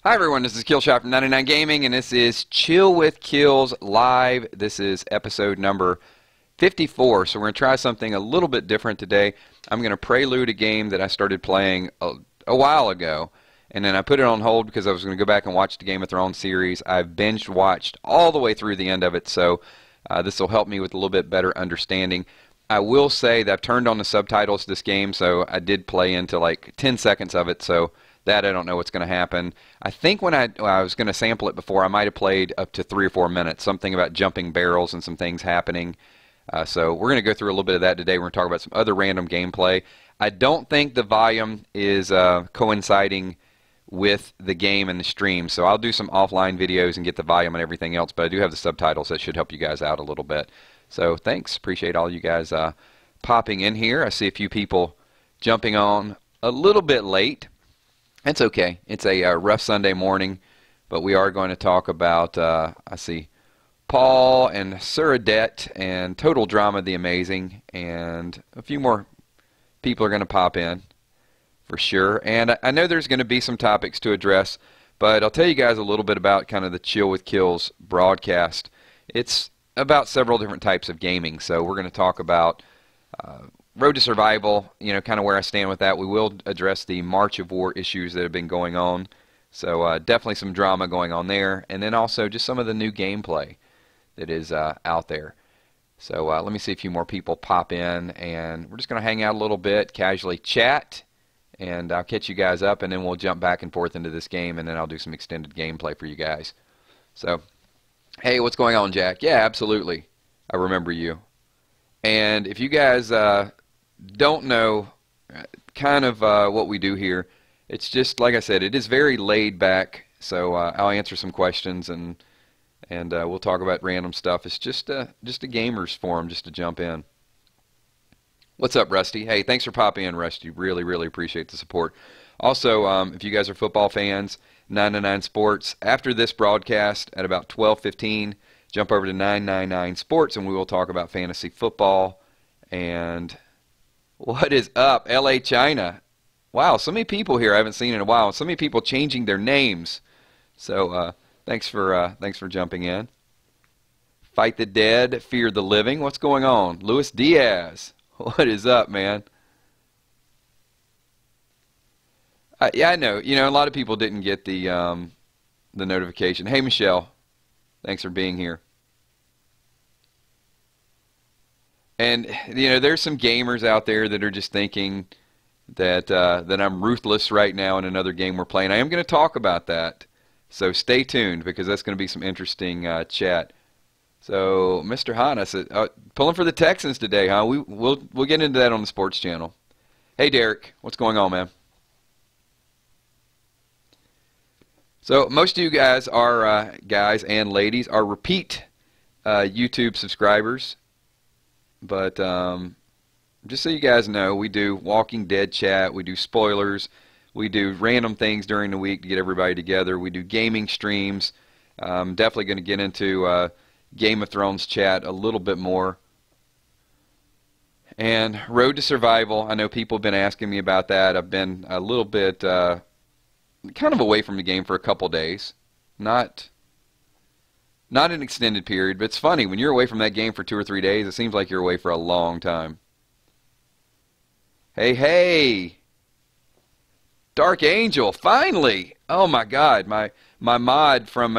Hi everyone, this is KILZ from 99 Gaming, and this is Chill with KILZ Live. This is episode number 54, so we're going to try something a little bit different today. I'm going to prelude a game that I started playing a while ago, and then I put it on hold because I was going to go back and watch the Game of Thrones series. I've binge watched all the way through the end of it, so this will help me with a little bit better understanding. I will say that I've turned on the subtitles to this game, so I did play into like 10 seconds of it, so that I don't know what's going to happen. I think when I was going to sample it before, I might have played up to 3 or 4 minutes, something about jumping barrels and some things happening. So we're going to go through a little bit of that today. We're going to talk about some other random gameplay. I don't think the volume is coinciding with the game and the stream, so I'll do some offline videos and get the volume and everything else, but I do have the subtitles that should help you guys out a little bit. So thanks. Appreciate all you guys popping in here. I see a few people jumping on a little bit late. It's okay. It's a rough Sunday morning, but we are going to talk about, I see, Paul and Sir Adet and Total Drama the Amazing, and a few more people are going to pop in for sure. And I know there's going to be some topics to address, but I'll tell you guys a little bit about kind of the Chill with KILZ broadcast. It's about several different types of gaming, so we're going to talk about Road to Survival, you know, kind of where I stand with that. We will address the March of War issues that have been going on. So definitely some drama going on there. And then also just some of the new gameplay that is out there. So let me see a few more people pop in. And we're just going to hang out a little bit, casually chat. And I'll catch you guys up. And then we'll jump back and forth into this game. And then I'll do some extended gameplay for you guys. So, hey, what's going on, Jack? Yeah, absolutely. I remember you. And if you guys don't know kind of what we do here, it's just like I said, it is very laid back, so I'll answer some questions and we'll talk about random stuff. It's just a gamer's forum, just to jump in. What's up, Rusty? Hey, thanks for popping in, Rusty. Really appreciate the support. Also, if you guys are football fans, 999 Sports, after this broadcast at about 12:15, jump over to 999 Sports and we will talk about fantasy football. And what is up, LA China? Wow, so many people here I haven't seen in a while. So many people changing their names. So thanks for jumping in. Fight the dead, fear the living. What's going on? Luis Diaz. What is up, man? Yeah, I know. You know, a lot of people didn't get the notification. Hey, Michelle. Thanks for being here. And, you know, there's some gamers out there that are just thinking that I'm ruthless right now in another game we're playing. I am going to talk about that. So stay tuned because that's going to be some interesting chat. So, Mr. Hahn, I said, pulling for the Texans today, huh? We'll get into that on the sports channel. Hey, Derek, what's going on, man? So most of you guys are guys and ladies are repeat YouTube subscribers. But just so you guys know, we do Walking Dead chat, we do spoilers, we do random things during the week to get everybody together, we do gaming streams. Definitely going to get into Game of Thrones chat a little bit more. And Road to Survival, I know people have been asking me about that. I've been a little bit kind of away from the game for a couple days. Not an extended period, but it's funny. When you're away from that game for 2 or 3 days, it seems like you're away for a long time. Hey! Dark Angel, finally! Oh my God, my mod from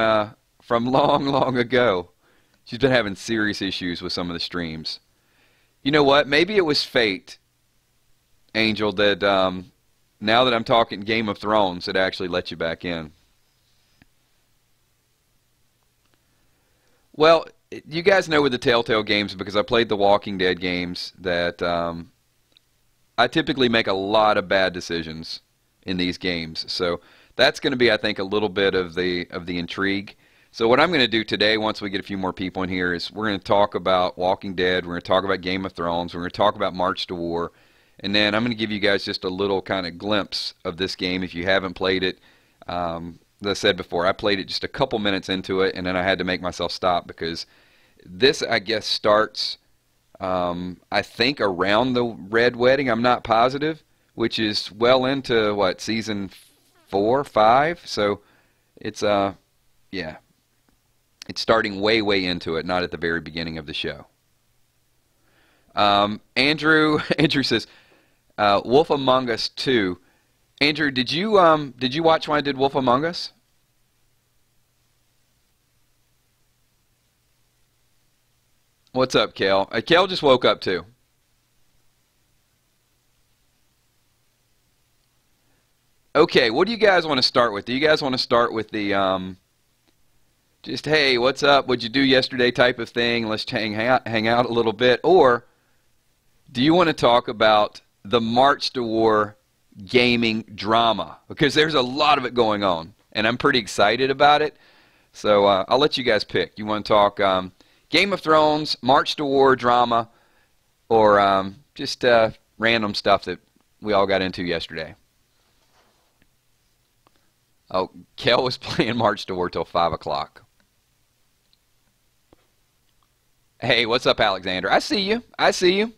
long ago. She's been having serious issues with some of the streams. You know what? Maybe it was fate, Angel, that now that I'm talking Game of Thrones, it actually let you back in. Well, you guys know with the Telltale games, because I played the Walking Dead games, that I typically make a lot of bad decisions in these games. So that's going to be, I think, a little bit of the intrigue. So what I'm going to do today, once we get a few more people in here, is we're going to talk about Walking Dead, we're going to talk about Game of Thrones, we're going to talk about March to War, and then I'm going to give you guys just a little kind of glimpse of this game if you haven't played it. As I said before, I played it just a couple minutes into it, and then I had to make myself stop because this, I guess, starts, I think, around the Red Wedding. I'm not positive, which is well into, what, season 4, 5? So It's yeah, it's starting way into it, not at the very beginning of the show. Andrew says, Wolf Among Us 2. Andrew, did you watch when I did Wolf Among Us? What's up, Kel? Kel just woke up too. Okay, what do you guys want to start with? Do you guys want to start with the just, hey, what's up? What'd you do yesterday type of thing? Let's hang out a little bit. Or do you want to talk about the March to War gaming drama? Because there's a lot of it going on, and I'm pretty excited about it. So I'll let you guys pick. You want to talk Game of Thrones, March to War drama, or just random stuff that we all got into yesterday? Oh, Kel was playing March to War till 5 o'clock. Hey, what's up, Alexander? I see you. I see you.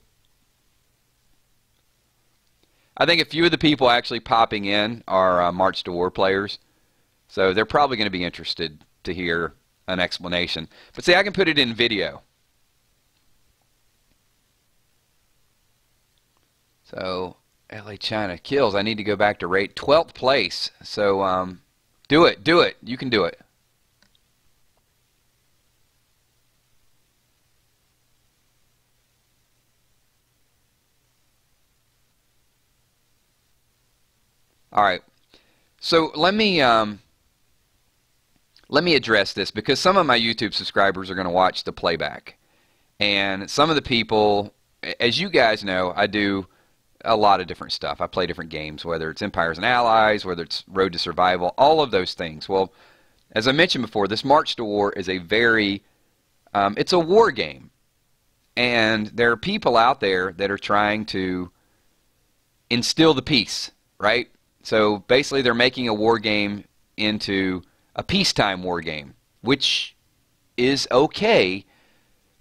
I think a few of the people actually popping in are March to War players, so they're probably going to be interested to hear an explanation. But see, I can put it in video. So, LA China KILZ. I need to go back to rate 12th place. So, do it. Do it. You can do it. All right. So let me address this, because some of my YouTube subscribers are going to watch the playback, and some of the people, as you guys know, I do a lot of different stuff. I play different games, whether it's Empires and Allies, whether it's Road to Survival, all of those things. Well, as I mentioned before, this March to War is a very, it's a war game, and there are people out there that are trying to instill the peace, right? So basically they're making a war game into a peacetime war game, which is okay,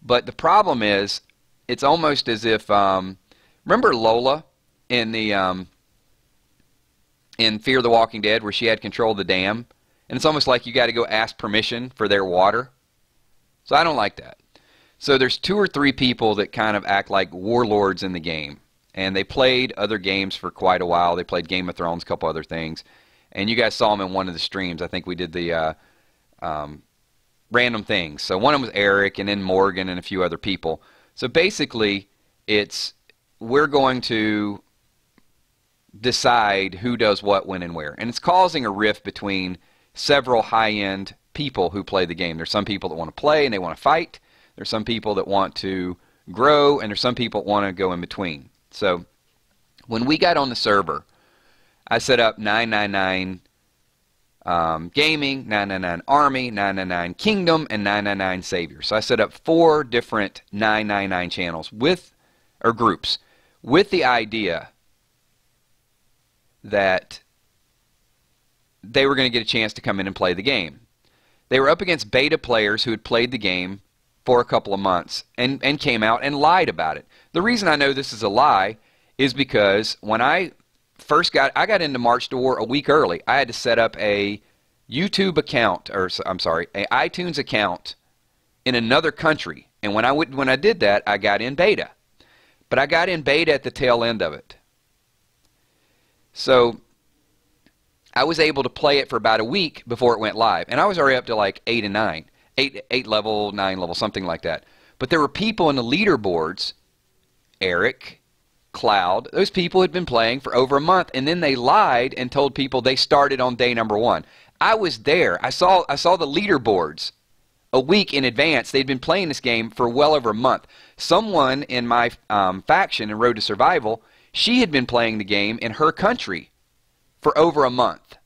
but the problem is it's almost as if, remember Lola in the in Fear the Walking Dead, where she had control of the dam, and it's almost like you got to go ask permission for their water? So I don't like that. So there's 2 or 3 people that kind of act like warlords in the game, and they played other games for quite a while. They played Game of Thrones, a couple other things, and you guys saw them in one of the streams. I think we did the random things. So one of them was Eric, and then Morgan, and a few other people. So basically, we're going to decide who does what, when, and where. And it's causing a rift between several high-end people who play the game. There's some people that want to play and they want to fight. There's some people that want to grow, and there's some people that want to go in between. So when we got on the server, I set up 999 Gaming, 999 Army, 999 Kingdom, and 999 Savior. So I set up 4 different 999 channels or groups, with the idea that they were going to get a chance to come in and play the game. They were up against beta players who had played the game for a couple of months and came out and lied about it. The reason I know this is a lie is because when I got into March to War a week early. I had to set up a YouTube account, or I'm sorry, an iTunes account in another country. And when I did that, I got in beta. But I got in beta at the tail end of it. So I was able to play it for about a week before it went live. And I was already up to like 8 and 9. 8 level, 9 level, something like that. But there were people in the leaderboards, Eric, Cloud, those people had been playing for over a month, and then they lied and told people they started on day number 1. I was there. I saw the leaderboards a week in advance. They'd been playing this game for well over a month. Someone in my faction in Road to Survival, she had been playing the game in her country for over a month.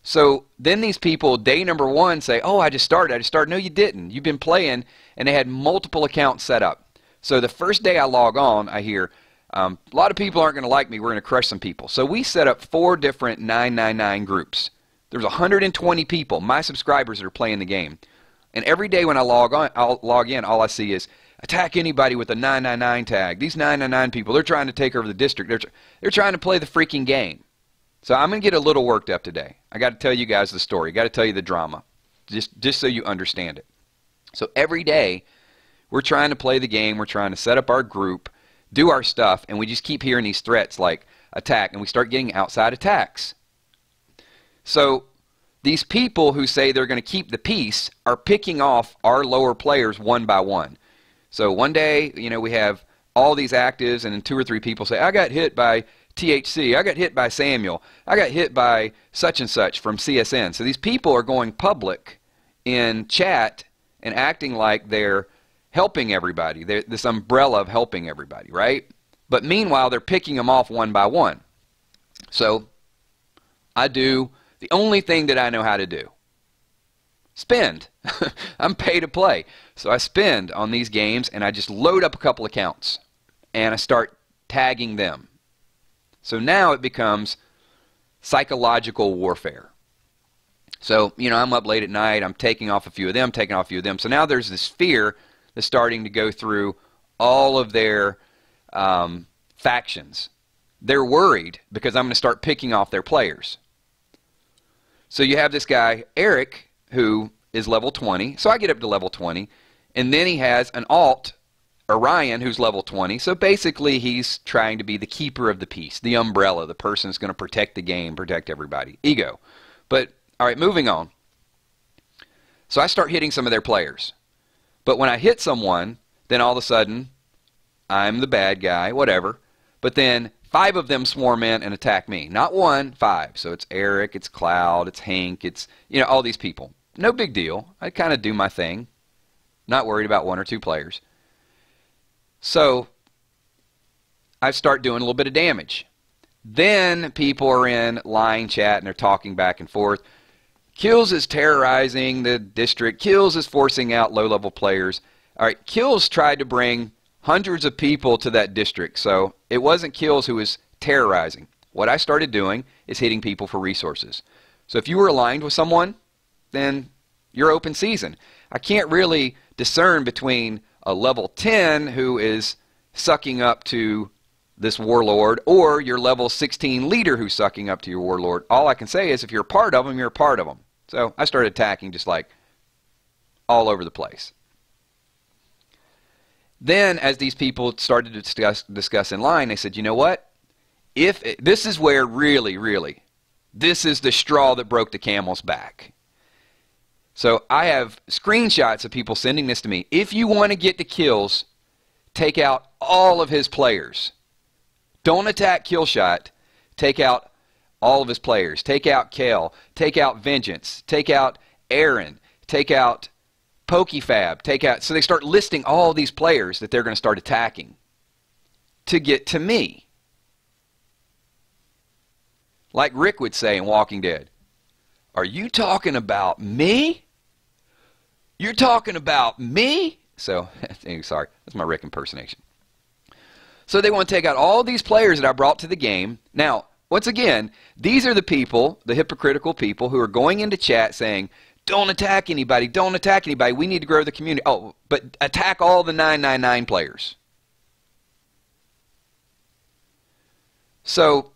So then these people, day number 1, say, oh, I just started. No, you didn't. You've been playing, and they had multiple accounts set up. So the first day I log on, I hear, a lot of people aren't going to like me. We're going to crush some people. So we set up 4 different 999 groups. There's 120 people, my subscribers, that are playing the game. And every day when I log in, all I see is, attack anybody with a 999 tag. These 999 people, they're trying to take over the district. They're trying to play the freaking game. So I'm going to get a little worked up today. I got to tell you guys the story. I got to tell you the drama, just so you understand it. So every day, we're trying to play the game. We're trying to set up our group, do our stuff, and we just keep hearing these threats like attack, and we start getting outside attacks. So these people who say they're going to keep the peace are picking off our lower players one by one. So one day, we have all these actives, and then 2 or 3 people say, I got hit by THC, I got hit by Samuel, I got hit by such and such from CSN. So these people are going public in chat and acting like they're helping everybody. They're this umbrella of helping everybody, right? But meanwhile, they're picking them off one by one. So I do the only thing that I know how to do. Spend. I'm pay to play. So I spend on these games, and I just load up a couple accounts, and I start tagging them. So now it becomes psychological warfare. So, I'm up late at night, I'm taking off a few of them, taking off a few of them. So now there's this fear that's starting to go through all of their factions. They're worried because I'm going to start picking off their players. So you have this guy, Eric, who is level 20. So I get up to level 20. And then he has an alt, Orion, who's level 20. So basically he's trying to be the keeper of the peace, the umbrella, the person that's going to protect the game, protect everybody. Ego. But, all right, moving on. So I start hitting some of their players. But when I hit someone, then all of a sudden, I'm the bad guy, whatever. But then 5 of them swarm in and attack me. Not 1, 5. So it's Eric, it's Cloud, it's Hank, it's, all these people. No big deal. I kind of do my thing. Not worried about 1 or 2 players. So I start doing a little bit of damage. Then people are in line chat and they're talking back and forth. KILZ is terrorizing the district. KILZ is forcing out low-level players. All right, KILZ tried to bring hundreds of people to that district, so it wasn't KILZ who was terrorizing. What I started doing is hitting people for resources. So if you were aligned with someone, then you're open season. I can't really discern between a level 10 who is sucking up to this warlord or your level 16 leader who's sucking up to your warlord. All I can say is if you're a part of them, you're a part of them. So I started attacking just like all over the place. Then as these people started to discuss in line, they said, you know what? This is where really, this is the straw that broke the camel's back. So I have screenshots of people sending this to me. If you want to get the kills, take out all of his players. Don't attack Killshot. Take out all of his players. Take out Kale. Take out Vengeance. Take out Aaron. Take out PokeFab. Take out. So they start listing all these players that they're going to start attacking to get to me. Like Rick would say in Walking Dead. Are you talking about me? You're talking about me? So, sorry, that's my Rick impersonation. So they want to take out all these players that I brought to the game. Now, once again, these are the people, the hypocritical people, who are going into chat saying, don't attack anybody, don't attack anybody, we need to grow the community. Oh, but attack all the 999 players. So,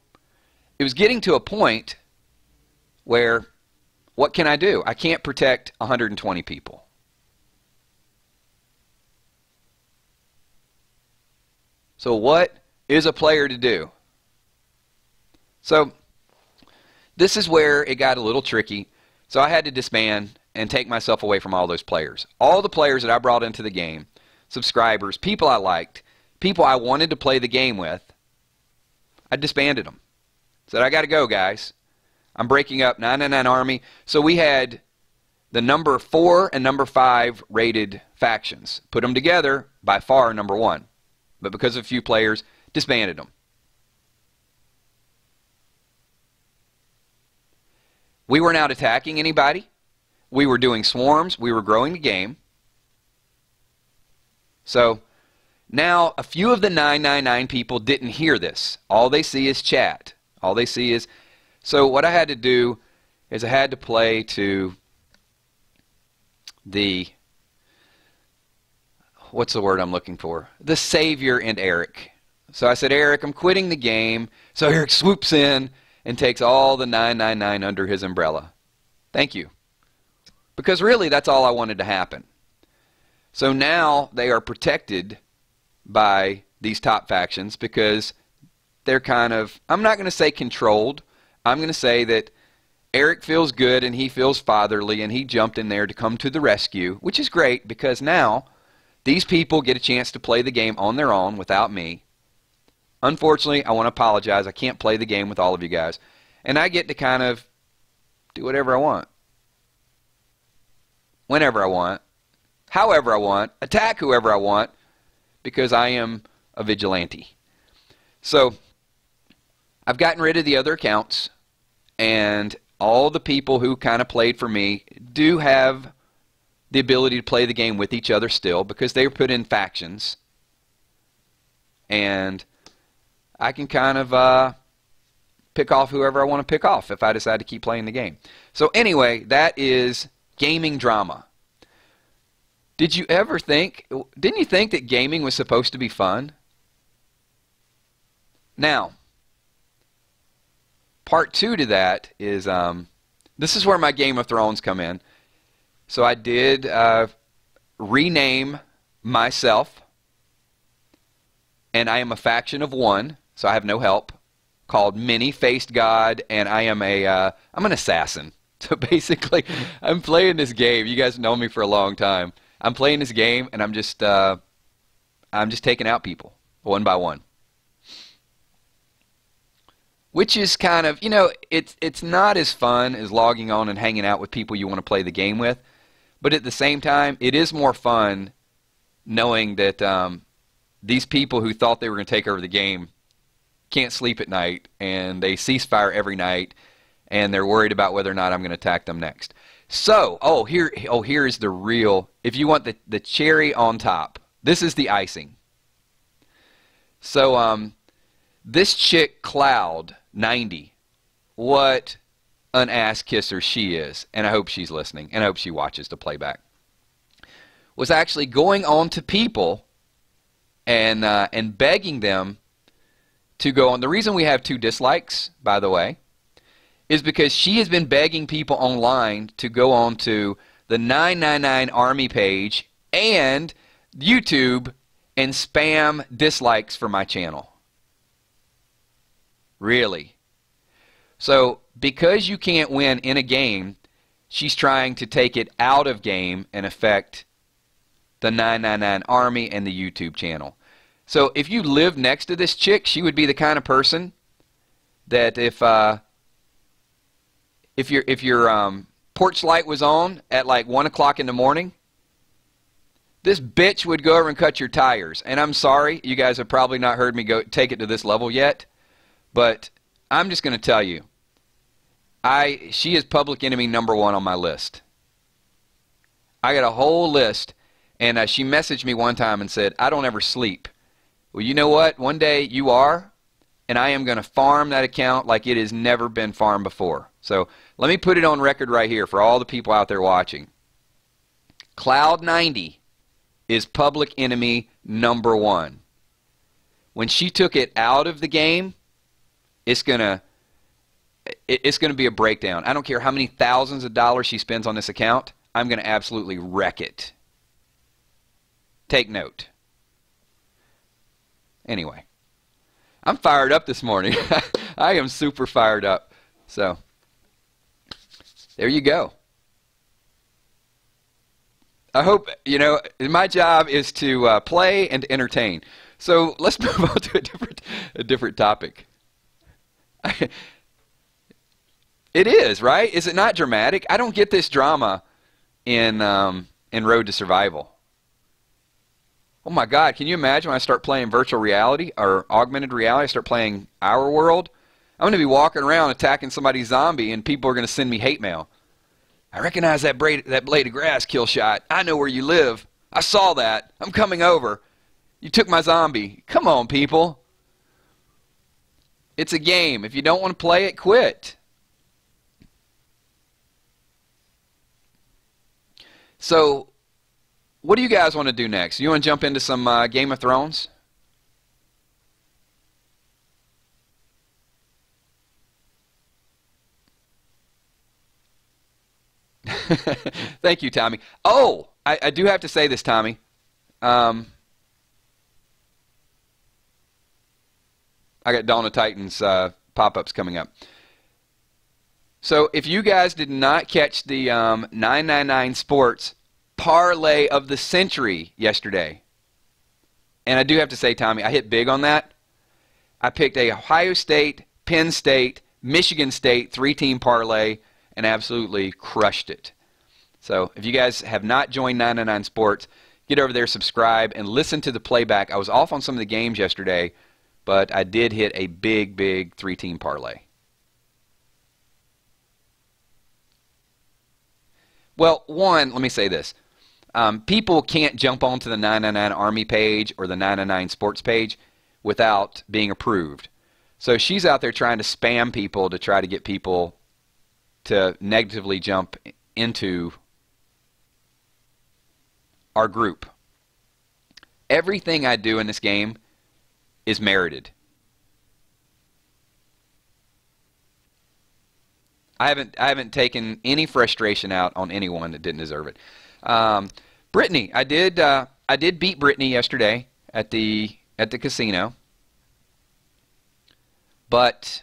it was getting to a point where, what can I do? I can't protect 120 people. So what is a player to do? So this is where it got a little tricky. So I had to disband and take myself away from all those players. All the players that I brought into the game, subscribers, people I liked, people I wanted to play the game with, I disbanded them. Said, I got to go, guys. I'm breaking up 999 Army. So we had the number 4 and number 5 rated factions. Put them together, by far number 1. But because of a few players, disbanded them. We were not attacking anybody. We were doing swarms. We were growing the game. So now a few of the 999 people didn't hear this. All they see is chat. All they see is... So what I had to do is I had to play to the... What's the word I'm looking for? The Savior and Eric. So I said, Eric, I'm quitting the game. So Eric swoops in and takes all the 999 under his umbrella. Thank you. Because really, that's all I wanted to happen. So now they are protected by these top factions because they're kind of, I'm not going to say controlled. I'm going to say that Eric feels good and he feels fatherly and he jumped in there to come to the rescue, which is great because now these people get a chance to play the game on their own without me. Unfortunately, I want to apologize. I can't play the game with all of you guys. And I get to kind of do whatever I want. Whenever I want. However I want. Attack whoever I want. Because I am a vigilante. So, I've gotten rid of the other accounts. And all the people who kind of played for me do have the ability to play the game with each other still. Because they were put in factions. And I can kind of pick off whoever I want to pick off if I decide to keep playing the game. So anyway, that is gaming drama. Did you ever think, didn't you think that gaming was supposed to be fun? Now, part 2 to that is, this is where my Game of Thrones come in. So I did rename myself, and I am a faction of 1. So I have no help, called Many-Faced God, and I am I'm an assassin. So basically, I'm playing this game. You guys know me for a long time. I'm playing this game, and I'm just taking out people, one by one. Which is kind of, you know, it's not as fun as logging on and hanging out with people you want to play the game with, but at the same time, it is more fun knowing that these people who thought they were going to take over the game can't sleep at night, and they cease fire every night, and they're worried about whether or not I'm going to attack them next. So, here is the real, if you want the cherry on top, this is the icing. So, this chick, Cloud 90, what an ass kisser she is, and I hope she's listening, and I hope she watches the playback, was actually going on to people and begging them to go on. The reason we have 2 dislikes, by the way, is because she has been begging people online to go on to the 999 Army page and YouTube and spam dislikes for my channel. Really. So, because you can't win in a game, she's trying to take it out of game and affect the 999 Army and the YouTube channel. So if you live next to this chick, she would be the kind of person that if your porch light was on at like 1 o'clock in the morning, this bitch would go over and cut your tires. And I'm sorry, you guys have probably not heard me take it to this level yet, but I'm just going to tell you, she is public enemy number 1 on my list. I got a whole list, and she messaged me one time and said, I don't ever sleep. Well, you know what? One day you are, and I am going to farm that account like it has never been farmed before. So let me put it on record right here for all the people out there watching. Cloud 90 is public enemy number 1. When she took it out of the game, it's going to be a breakdown. I don't care how many thousands of dollars she spends on this account. I'm going to absolutely wreck it. Take note. Anyway, I'm fired up this morning. I am super fired up. So, there you go. I hope, you know, my job is to play and entertain. So, let's move on to a different topic. It is, right? Is it not dramatic? I don't get this drama in Road to Survival. Oh my God, can you imagine when I start playing virtual reality or augmented reality, I start playing Our World? I'm going to be walking around attacking somebody's zombie and people are going to send me hate mail. I recognize that blade of grass, kill shot. I know where you live. I saw that. I'm coming over. You took my zombie. Come on, people. It's a game. If you don't want to play it, quit. So, what do you guys want to do next? You want to jump into some Game of Thrones? Thank you, Tommy. Oh, I do have to say this, Tommy. I got Dawn of Titans pop-ups coming up. So if you guys did not catch the 999 Sports parlay of the century yesterday, and I do have to say, Tommy, I hit big on that. I picked a Ohio State, Penn State, Michigan State 3-team parlay and absolutely crushed it. So if you guys have not joined 999 Sports, get over there, subscribe, and listen to the playback. I was off on some of the games yesterday, but I did hit a big 3-team parlay. Well, one, let me say this. People can't jump onto the 999 Army page or the 999 Sports page without being approved. So she's out there trying to spam people to try to get people to negatively jump into our group. Everything I do in this game is merited. I haven't taken any frustration out on anyone that didn't deserve it. Brittany, I did beat Brittany yesterday at the casino, but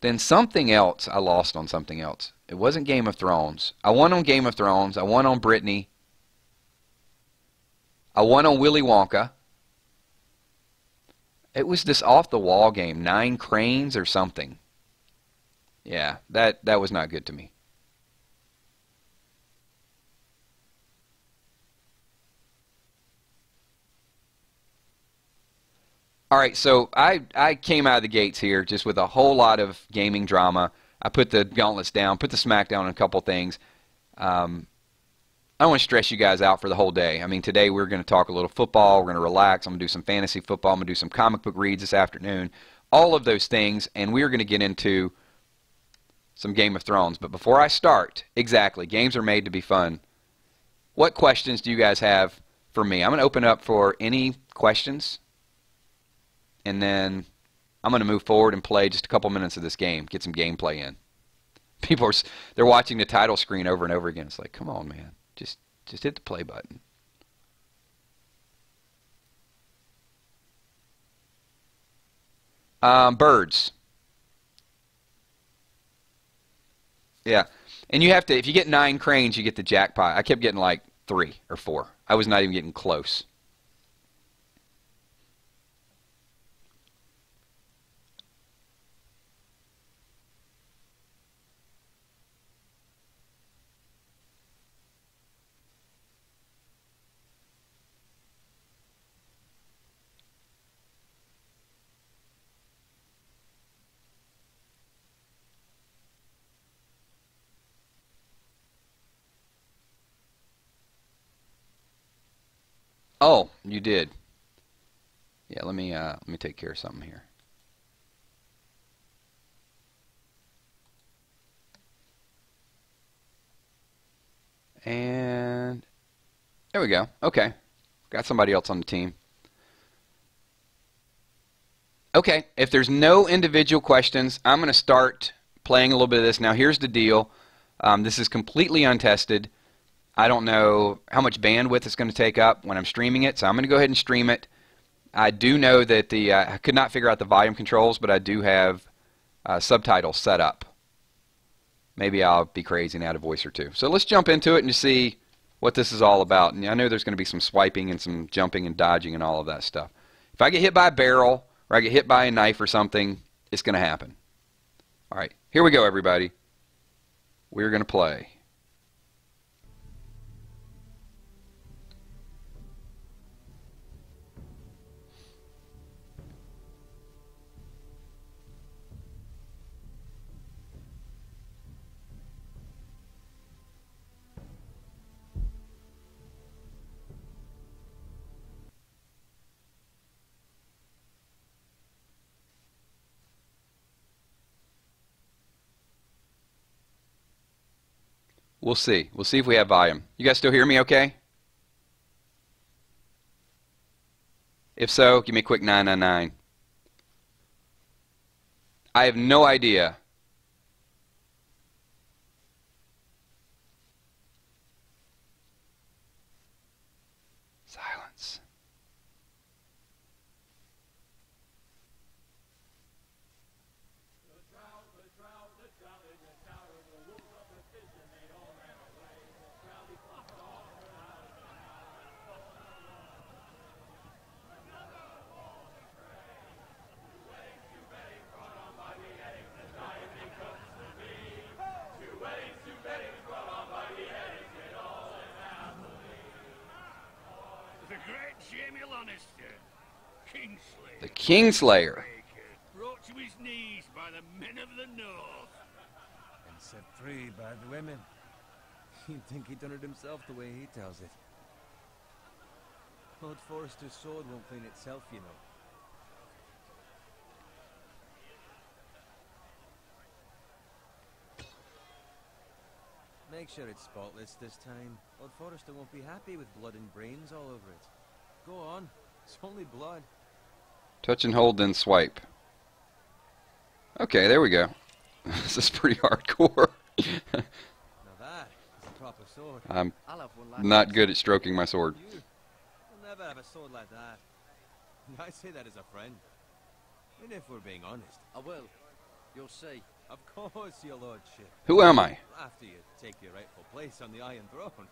then something else I lost on something else. It wasn't Game of Thrones. I won on Game of Thrones. I won on Brittany. I won on Willy Wonka. It was this off-the-wall game, 9 cranes or something. Yeah, that was not good to me. All right, so I came out of the gates here just with a whole lot of gaming drama. I put the gauntlets down, put the smack down on a couple things. I don't want to stress you guys out for the whole day. I mean, today we're going to talk a little football. We're going to relax. I'm going to do some fantasy football. I'm going to do some comic book reads this afternoon. All of those things, and we're going to get into some Game of Thrones. But before I start, exactly, games are made to be fun. What questions do you guys have for me? I'm going to open up for any questions, and then I'm going to move forward and play just a couple minutes of this game, get some gameplay in. People they're watching the title screen over and over again. It's like, come on, man, just hit the play button. Birds. Yeah, and you have to, if you get 9 cranes, you get the jackpot. I kept getting like 3 or 4. I was not even getting close. Oh, you did. Yeah, let me take care of something here. And there we go. Okay. Got somebody else on the team. Okay, if there's no individual questions, I'm going to start playing a little bit of this. Now, here's the deal. This is completely untested. I don't know how much bandwidth it's going to take up when I'm streaming it, so I'm going to go ahead and stream it. I do know that I could not figure out the volume controls, but I do have subtitles set up. Maybe I'll be crazy and add a voice or two. So let's jump into it and see what this is all about. And I know there's going to be some swiping and some jumping and dodging and all of that stuff. If I get hit by a barrel or I get hit by a knife or something, it's going to happen. All right, here we go, everybody. We're going to play. We'll see. We'll see if we have volume. You guys still hear me okay? If so, give me a quick 999. I have no idea chance. The Kingslayer. Brought to his knees by the men of the north. And set free by the women. You'd think he'd done it himself the way he tells it. Lord Forrester's sword won't clean itself, you know. Make sure it's spotless this time. Lord Forrester won't be happy with blood and brains all over it. Go on. It's only blood. Touch and hold, then swipe. Okay, there we go. This is pretty hardcore. Now that is a proper sword. I'm I'll have one like not that. good at stroking my sword. You'll never have a sword like that. I say that as a friend. And if we're being honest. I will. You'll see. Of course, your lordship. Who am I? After you take your rightful place on the Iron Throne.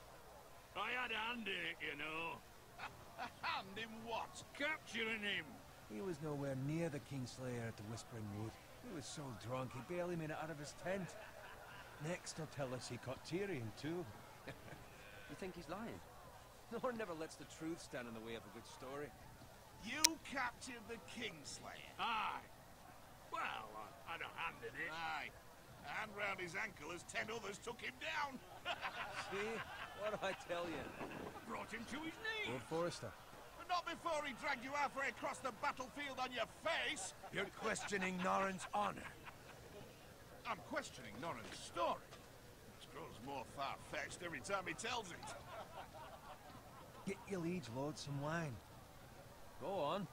I had a hand in it, you know. A hand in what? Capturing him. He was nowhere near the Kingslayer at the Whispering Wood. He was so drunk he barely made it out of his tent. Next he'll tell us he caught Tyrion too. You think he's lying? Nor never lets the truth stand in the way of a good story. You captured the Kingslayer? Aye. Well, I had a hand in it. Aye. A hand round his ankle as 10 others took him down. See? What do I tell you? Brought him to his knees. Lord Forrester. But not before he dragged you halfway across the battlefield on your face. You're questioning Norrin's honor. I'm questioning Norrin's story. It grows more far-fetched every time he tells it. Get your liege lord some wine. Go on.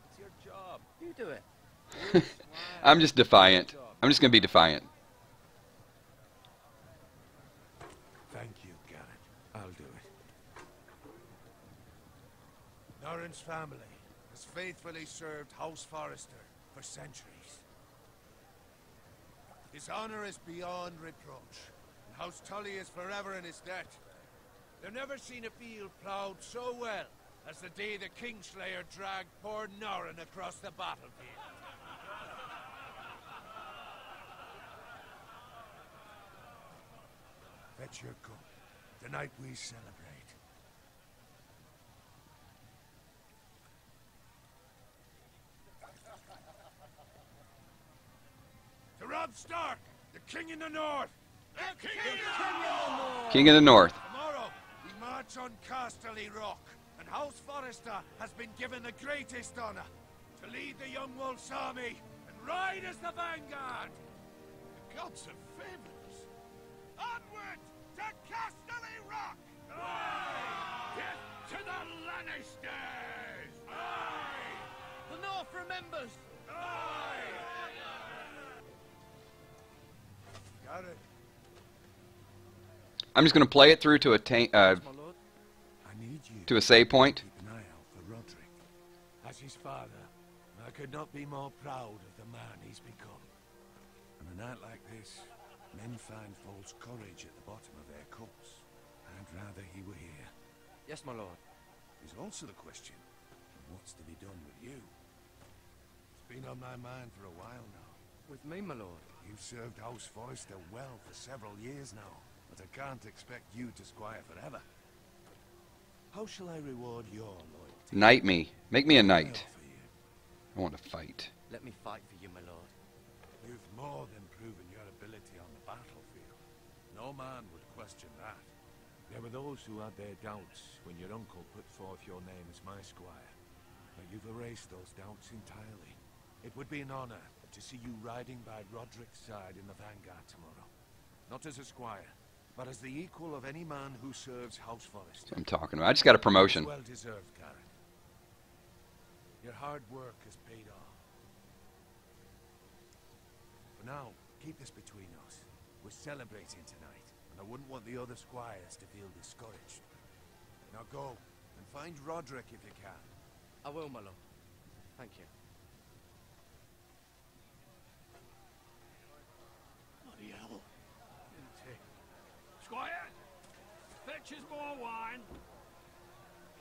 It's your job. You do it. I'm just defiant. I'm just going to be defiant. Thank you, Garrett. I'll do it. Norrin's family has faithfully served House Forrester for centuries. His honor is beyond reproach, and House Tully is forever in his debt. They've never seen a field ploughed so well as the day the Kingslayer dragged poor Norrin across the battlefield. Fetch your cup. Tonight we celebrate. To Robb Stark, the King in the North! The King in the North! King of the North. Tomorrow, we march on Casterly Rock, and House Forrester has been given the greatest honor to lead the Young Wolf's army and ride as the vanguard. The gods have favored us. Onward to Casterly Rock! Aye! Get to the Lannisters! Aye! The North remembers! Aye! Garrett, I'm just going to play it through to a my lord, I need you to a save point. keep an eye out for Roderick. As his father, I could not be more proud of the man he's become. On a night like this, men find false courage at the bottom of their cups. I'd rather he were here. Yes, my lord. There's also the question of what's to be done with you. It's been on my mind for a while now. With me, my lord. You've served House Forrester well for several years now, but I can't expect you to squire forever. How shall I reward your loyalty? Knight me. Make me a knight. I offer you. I want to fight. Let me fight for you, my lord. You've more than proven your ability on the battlefield. No man would question that. There were those who had their doubts when your uncle put forth your name as my squire. But you've erased those doubts entirely. It would be an honor to see you riding by Roderick's side in the vanguard tomorrow. Not as a squire, but as the equal of any man who serves House Forrester. I'm talking about. I just got a promotion. Well deserved, Garrett. Your hard work has paid off. For now, keep this between us. We're celebrating tonight, and I wouldn't want the other squires to feel discouraged. Now go, and find Roderick if you can. I will, my lord. Thank you. Bloody hell. Squire, fetch us more wine.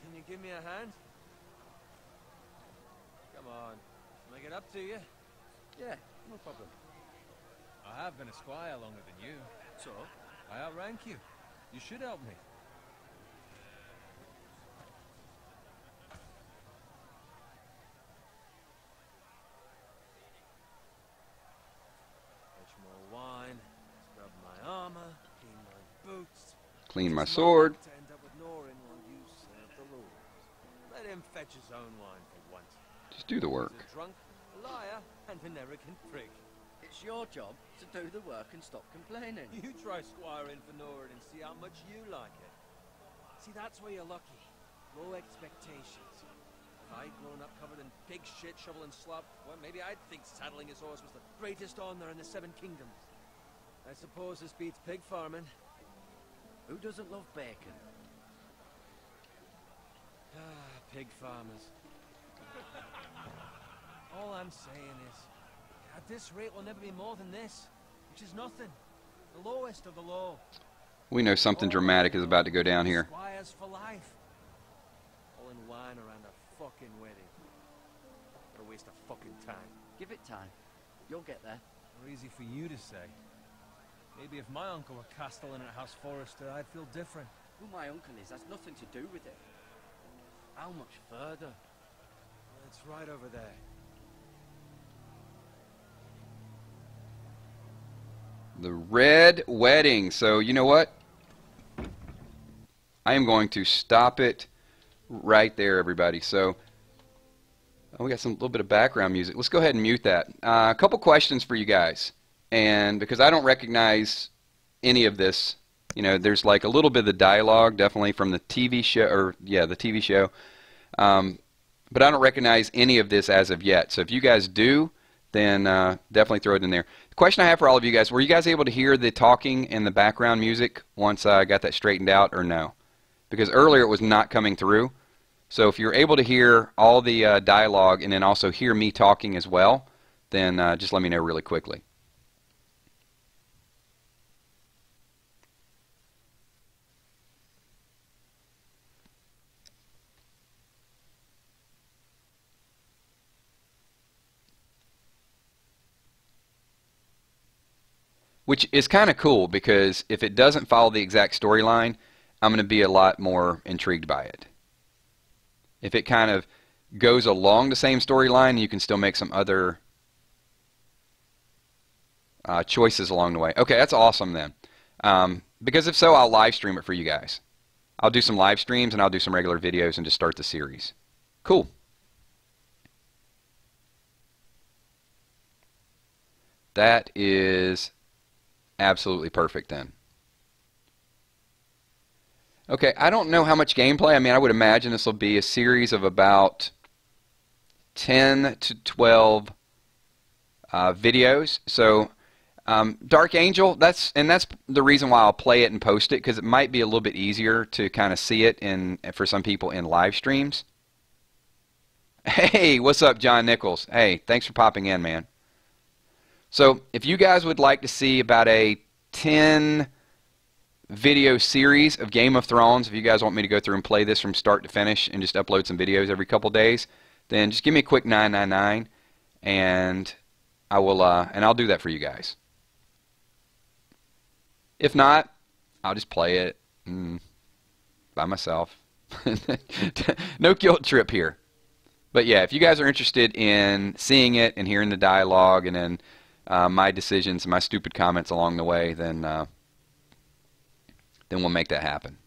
Can you give me a hand? Come on. Can I get up to you? Yeah, no problem. I have been a squire longer than you. So? I outrank you. You should help me. Fetch more wine, scrub my armor, clean my boots. Clean my sword. To end up with Norin while you serve the Lord. Let him fetch his own wine for once. Just do the work. He's a drunk, a liar, and an arrogant prick. It's your job to do the work and stop complaining. You try squiring for Norin and see how much you like it. See, that's where you're lucky. Low expectations. If I'd grown up covered in pig shit, shovel and slop, well, maybe I'd think saddling his horse was the greatest honor in the Seven Kingdoms. I suppose this beats pig farming. Who doesn't love bacon? Ah, pig farmers. All I'm saying is, at this rate we'll never be more than this, which is nothing. The lowest of the low. We know something dramatic is about to go down here. Squires for life. All in wine around a fucking wedding. What a waste of fucking time. Give it time. You'll get there. Or easy for you to say. Maybe if my uncle were castellan at House Forrester, I'd feel different. Who my uncle is has nothing to do with it. How much further? It's right over there. The Red Wedding. So, you know what? I am going to stop it right there, everybody. So, we got some little bit of background music. Let's go ahead and mute that. A couple questions for you guys. And because I don't recognize any of this, you know, there's like a little bit of the dialogue, definitely from the TV show, or yeah, the TV show. But I don't recognize any of this as of yet. So if you guys do, then definitely throw it in there. The question I have for all of you guys, were you guys able to hear the talking and the background music once I got that straightened out, or no? Because earlier it was not coming through. So if you're able to hear all the dialogue and then also hear me talking as well, then just let me know really quickly. Which is kind of cool, because if it doesn't follow the exact storyline, I'm going to be a lot more intrigued by it. If it kind of goes along the same storyline, you can still make some other choices along the way. Okay, that's awesome then. Because if so, I'll live stream it for you guys. I'll do some live streams and I'll do some regular videos and just start the series. Cool. That is absolutely perfect then. Okay, I don't know how much gameplay. I mean, I would imagine this will be a series of about 10 to 12 videos. So, Dark Angel, that's the reason why I'll play it and post it, because it might be a little bit easier to kind of see it for some people in live streams. Hey, what's up, John Nichols? Hey, thanks for popping in, man. So if you guys would like to see about a 10 video series of Game of Thrones, if you guys want me to go through and play this from start to finish and just upload some videos every couple days, then just give me a quick 999 and I will and I'll do that for you guys. If not, I'll just play it by myself. No guilt trip here. But yeah, if you guys are interested in seeing it and hearing the dialogue and then my decisions and my stupid comments along the way, then we'll make that happen.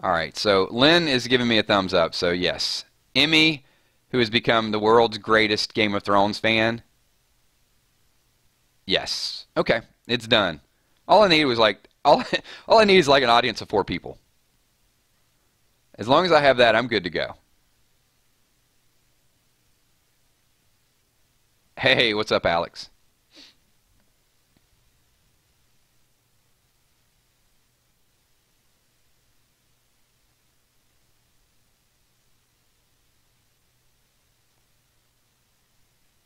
Alright, so Lynn is giving me a thumbs up, so yes. Emmy, who has become the world's greatest Game of Thrones fan. Yes. Okay, it's done. All I need was all I need is like an audience of 4 people. As long as I have that, I'm good to go. Hey, what's up, Alex?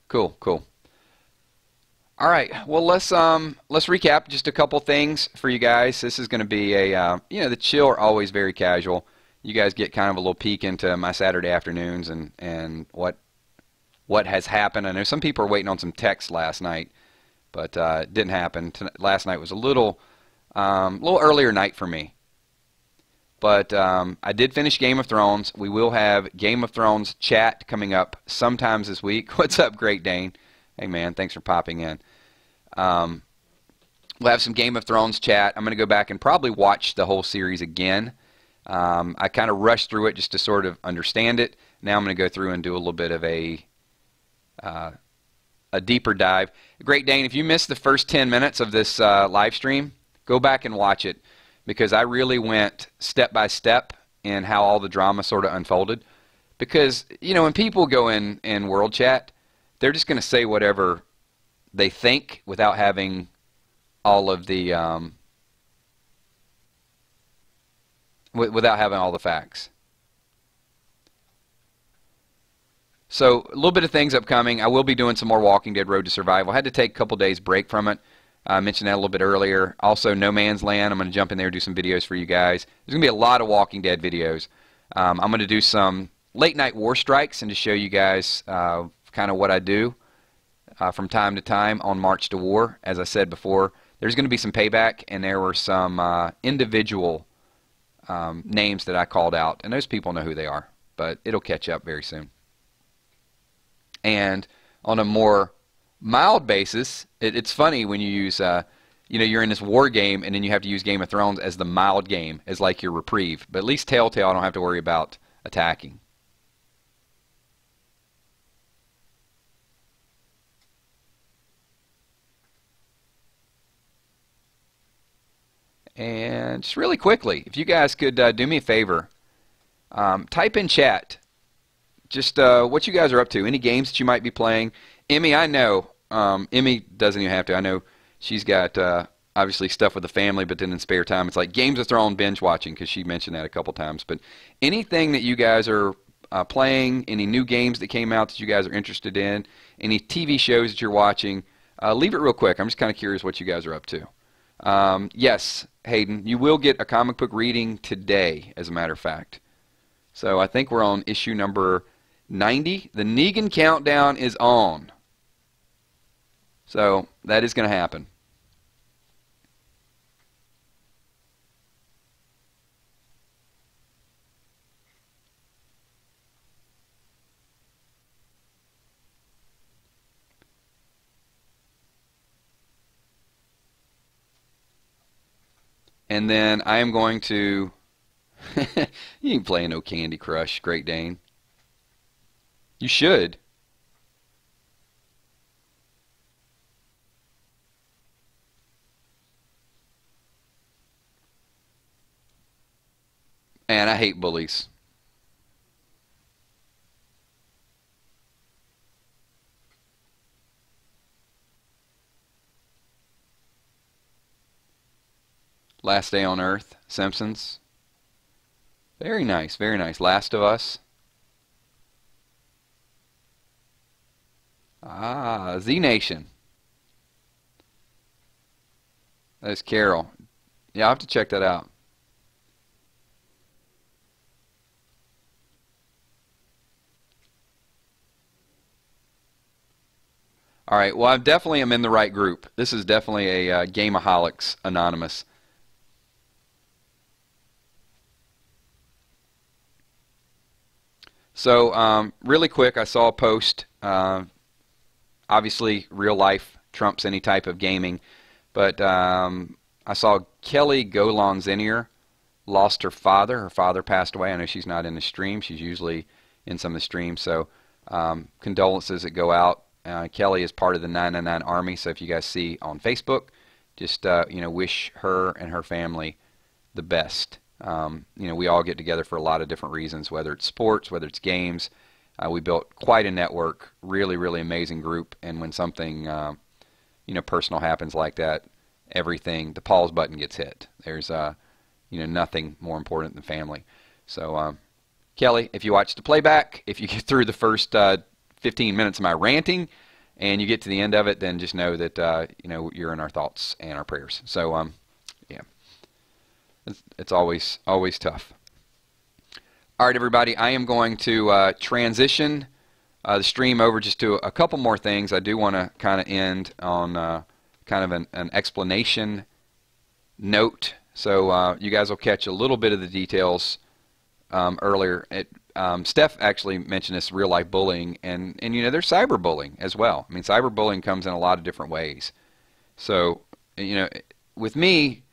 Cool, cool. All right. Well, let's recap just a couple things for you guys. This is going to be a the chill are always very casual. You guys get kind of a little peek into my Saturday afternoons and what has happened. I know some people are waiting on some text last night, but it didn't happen. Last night was a little earlier night for me. But I did finish Game of Thrones. We will have Game of Thrones chat coming up sometimes this week. What's up, Great Dane? Hey, man, thanks for popping in. We'll have some Game of Thrones chat. I'm going to go back and probably watch the whole series again. I kind of rushed through it just to sort of understand it. Now I'm going to go through and do a little bit of a deeper dive. Great Dane, if you missed the first 10 minutes of this live stream, go back and watch it, because I really went step by step in how all the drama sort of unfolded. Because, when people go in World Chat, they're just going to say whatever they think without having all of the without having all the facts. So a little bit of things upcoming. I will be doing some more Walking Dead Road to Survival. I had to take a couple days break from it. I mentioned that a little bit earlier. Also, No Man's Land. I'm going to jump in there and do some videos for you guys. There's going to be a lot of Walking Dead videos. I'm going to do some late night war strikes and to show you guys kind of what I do from time to time on March to War. As I said before, there's going to be some payback, and there were some individual names that I called out, and those people know who they are, but it'll catch up very soon. And on a more mild basis, it's funny when you use, you're in this war game, and then you have to use Game of Thrones as the mild game, as like your reprieve. But at least Telltale, I don't have to worry about attacking. And just really quickly, if you guys could do me a favor, type in chat just what you guys are up to, any games that you might be playing. Emmy, I know, Emmy doesn't even have to. I know she's got obviously stuff with the family, but then in spare time, it's like Games of Thrones binge watching, because she mentioned that a couple times. But anything that you guys are playing, any new games that came out that you guys are interested in, any TV shows that you're watching, leave it real quick. I'm just kind of curious what you guys are up to. Yes, Hayden, you will get a comic book reading today, as a matter of fact. So I think we're on issue number 90. The Negan countdown is on. So that is going to happen. And then I am going to... You ain't playing no Candy Crush, Great Dane. You should. And I hate bullies. Last Day on Earth, Simpsons. Very nice, very nice. Last of Us. Ah, Z Nation. That's Carol. Yeah, I'll have to check that out. All right, well, I definitely am in the right group. This is definitely a Gameaholics Anonymous. So, really quick, I saw a post. Obviously, real life trumps any type of gaming. But I saw Kelly Golan-Zinier lost her father. Her father passed away. I know she's not in the stream. She's usually in some of the streams. So, condolences that go out. Kelly is part of the 999 Army. So, if you guys see on Facebook, just wish her and her family the best. We all get together for a lot of different reasons, whether it's sports, whether it's games, We built quite a network, really, really amazing group. And when something, personal happens like that, the pause button gets hit. There's, nothing more important than family. So, Kelly, if you watch the playback, if you get through the first 15 minutes of my ranting and you get to the end of it, then just know that, you're in our thoughts and our prayers. So, yeah, it's always tough. All right, everybody, I am going to transition the stream over just to a couple more things. I do want to kind of end on kind of an explanation note, so you guys will catch a little bit of the details earlier. Steph actually mentioned this real-life bullying, and there's cyberbullying as well. I mean, cyberbullying comes in a lot of different ways. So, with me,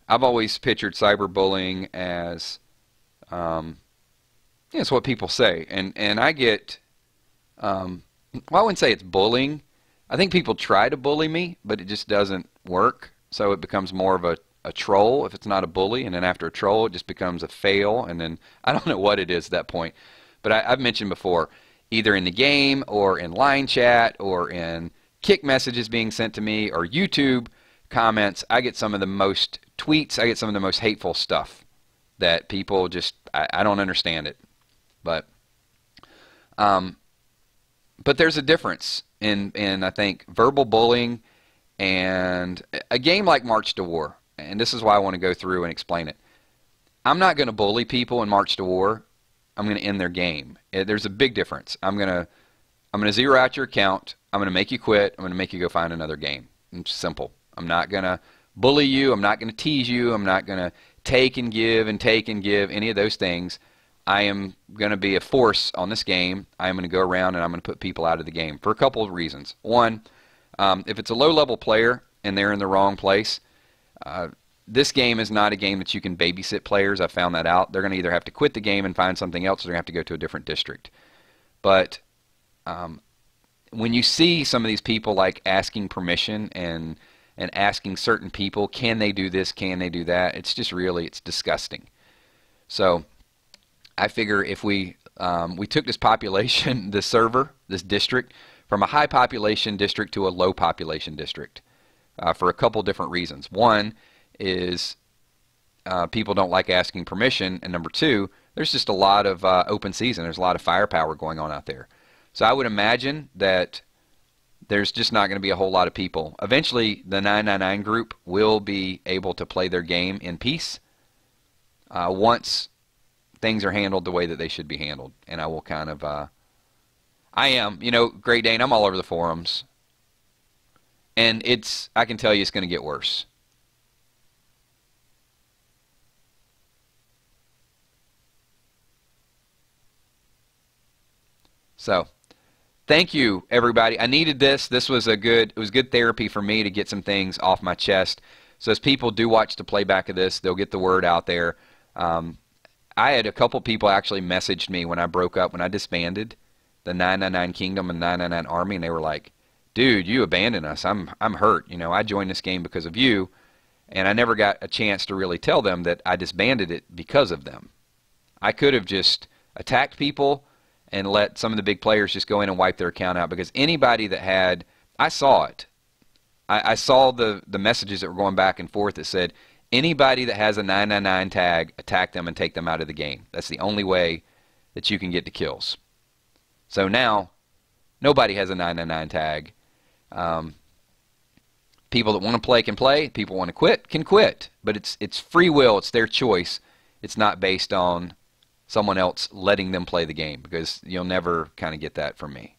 I've always pictured cyberbullying as it's what people say, and I get, well, I wouldn't say it's bullying. I think people try to bully me, but it just doesn't work, so it becomes more of a troll if it's not a bully, and then after a troll it just becomes a fail, and then I don't know what it is at that point. But I've mentioned before, either in the game or in line chat or in Kick messages being sent to me or YouTube comments, I get some of the most tweets, I get some of the most hateful stuff that people just, I don't understand it. But there's a difference in I think verbal bullying and a game like March to War, and this is why I want to go through and explain it. I'm not going to bully people in March to War. I'm going to end their game. There's a big difference. I'm going to zero out your account. I'm going to make you quit. I'm going to make you go find another game. It's simple. I'm not going to bully you. I'm not going to tease you. I'm not going to take and give any of those things. I am going to be a force on this game. I am going to go around and I'm going to put people out of the game for a couple of reasons. One, if it's a low-level player and they're in the wrong place, this game is not a game that you can babysit players. I found that out. They're going to either have to quit the game and find something else, or they're going to have to go to a different district. But when you see some of these people like asking permission and asking certain people, can they do this, can they do that, it's just really, it's disgusting. So I figure if we took this population, this server, this district, from a high population district to a low population district for a couple different reasons. One is people don't like asking permission, and number two, there's just a lot of open season. There's a lot of firepower going on out there. So I would imagine that there's just not going to be a whole lot of people. Eventually, the 999 group will be able to play their game in peace once things are handled the way that they should be handled. And I will kind of, I am, Great Dane, I'm all over the forums. And I can tell you it's going to get worse. So, thank you, everybody. I needed this. This was it was good therapy for me to get some things off my chest. So as people do watch the playback of this, they'll get the word out there. I had a couple people actually messaged me when I broke up, when I disbanded the 999 Kingdom and 999 Army, and they were like, dude, you abandoned us. I'm hurt. I joined this game because of you, and I never got a chance to really tell them that I disbanded it because of them. I could have just attacked people and let some of the big players just go in and wipe their account out, because anybody that had, I saw it. I saw the messages that were going back and forth that said, anybody that has a 999 tag, attack them and take them out of the game. That's the only way that you can get to kills. So now, nobody has a 999 tag. People that want to play can play. People want to quit can quit. But it's free will. It's their choice. It's not based on someone else letting them play the game, because you'll never kind of get that from me.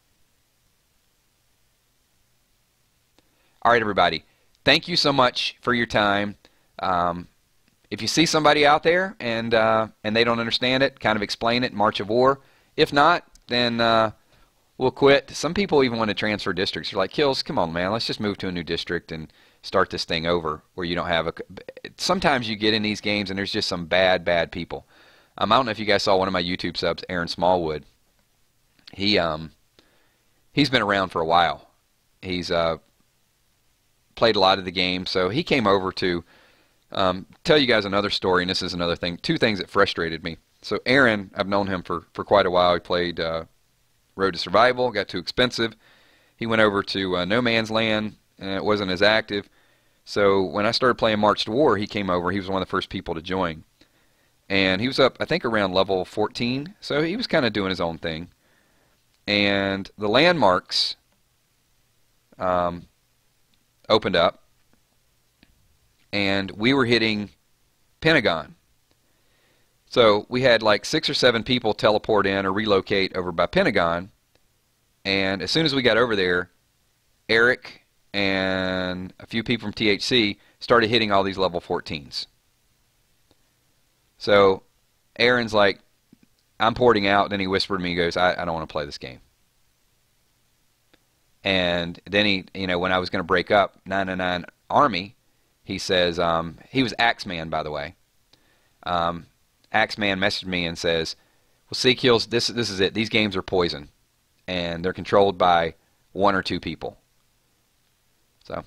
All right, everybody. Thank you so much for your time. If you see somebody out there and they don't understand it, kind of explain it in March of War. If not, then we'll quit. Some people even want to transfer districts. You're like, KILZ, come on, man. Let's just move to a new district and start this thing over, where you don't have a... Sometimes you get in these games and there's just some bad people. I don't know if you guys saw one of my YouTube subs, Aaron Smallwood. He's been around for a while. He's played a lot of the game, so he came over to tell you guys another story, and this is another thing. Two things that frustrated me. So Aaron, I've known him for quite a while. He played Road to Survival. Got too expensive. He went over to No Man's Land, and it wasn't as active. So when I started playing March to War, he came over. He was one of the first people to join. And he was up, I think, around level 14. So he was kind of doing his own thing. And the landmarks opened up. And we were hitting Pentagon. So we had like 6 or 7 people teleport in or relocate over by Pentagon. And as soon as we got over there, Eric and a few people from THC started hitting all these level 14s. So Aaron's like, I'm porting out. Then he whispered to me, he goes, I don't want to play this game. And then he, when I was going to break up 999 Army, he says, he was Axeman, by the way. Axeman messaged me and says, well, see, KILZ, this is it. These games are poison. And they're controlled by 1 or 2 people. So,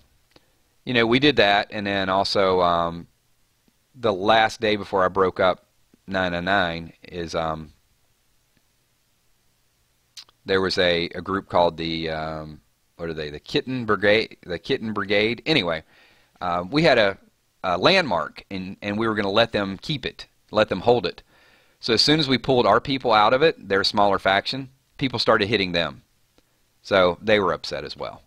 we did that. And then also, the last day before I broke up 999 is, there was a group called the, what are they? The Kitten Brigade. Anyway, we had a landmark, and we were going to let them keep it, let them hold it. So as soon as we pulled our people out of it, their smaller faction, people started hitting them. So they were upset as well.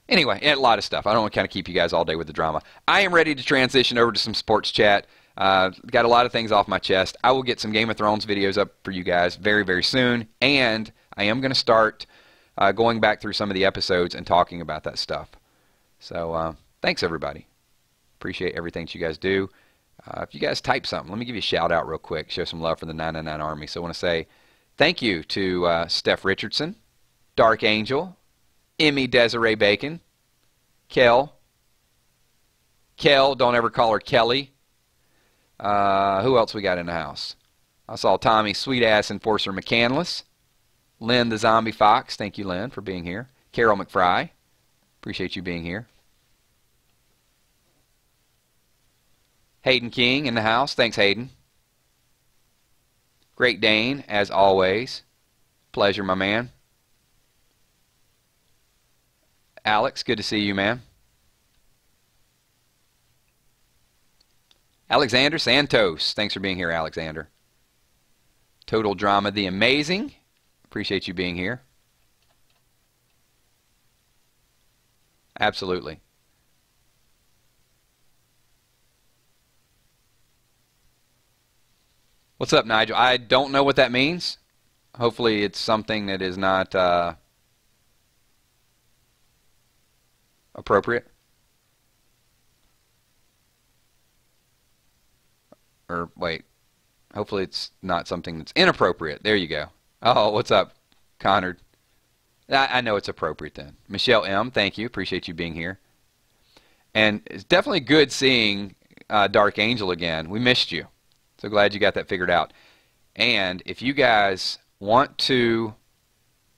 Anyway, a lot of stuff. I don't want to kind of keep you guys all day with the drama. I am ready to transition over to some sports chat. Got a lot of things off my chest. I will get some Game of Thrones videos up for you guys very, very soon. And I am going to start going back through some of the episodes and talking about that stuff. So thanks, everybody. Appreciate everything that you guys do. If you guys type something, let me give you a shout out real quick. Show some love for the 999 Army. So I want to say thank you to Steph Richardson, Dark Angel, Emmy Desiree Bacon, Kel, don't ever call her Kelly. Who else we got in the house? I saw Tommy Sweetass Enforcer McCandless, Lynn the Zombie Fox. Thank you, Lynn, for being here. Carol McFry, appreciate you being here. Hayden King in the house. Thanks, Hayden. Great Dane, as always. Pleasure, my man. Alex, good to see you, man. Alexander Santos. Thanks for being here, Alexander. Total Drama the Amazing. Appreciate you being here. Absolutely. What's up, Nigel? I don't know what that means. Hopefully it's something that is not appropriate. Or, wait. Hopefully it's not something that's inappropriate. There you go. Oh, what's up, Connor? I know it's appropriate then. Michelle M., thank you. Appreciate you being here. And it's definitely good seeing Dark Angel again. We missed you. So glad you got that figured out. And if you guys want to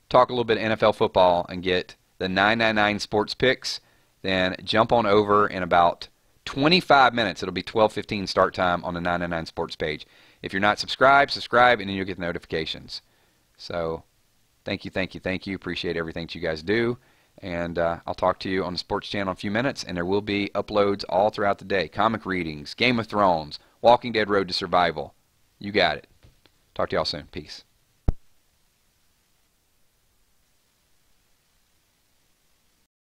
talk a little bit of NFL football and get the 999 sports picks, then jump on over in about 25 minutes. It'll be 12:15 start time on the 999 sports page. If you're not subscribed, subscribe, and then you'll get the notifications. So thank you. Appreciate everything that you guys do. And I'll talk to you on the sports channel in a few minutes, and there will be uploads all throughout the day. Comic readings, Game of Thrones, Walking Dead Road to Survival. You got it. Talk to y'all soon. Peace.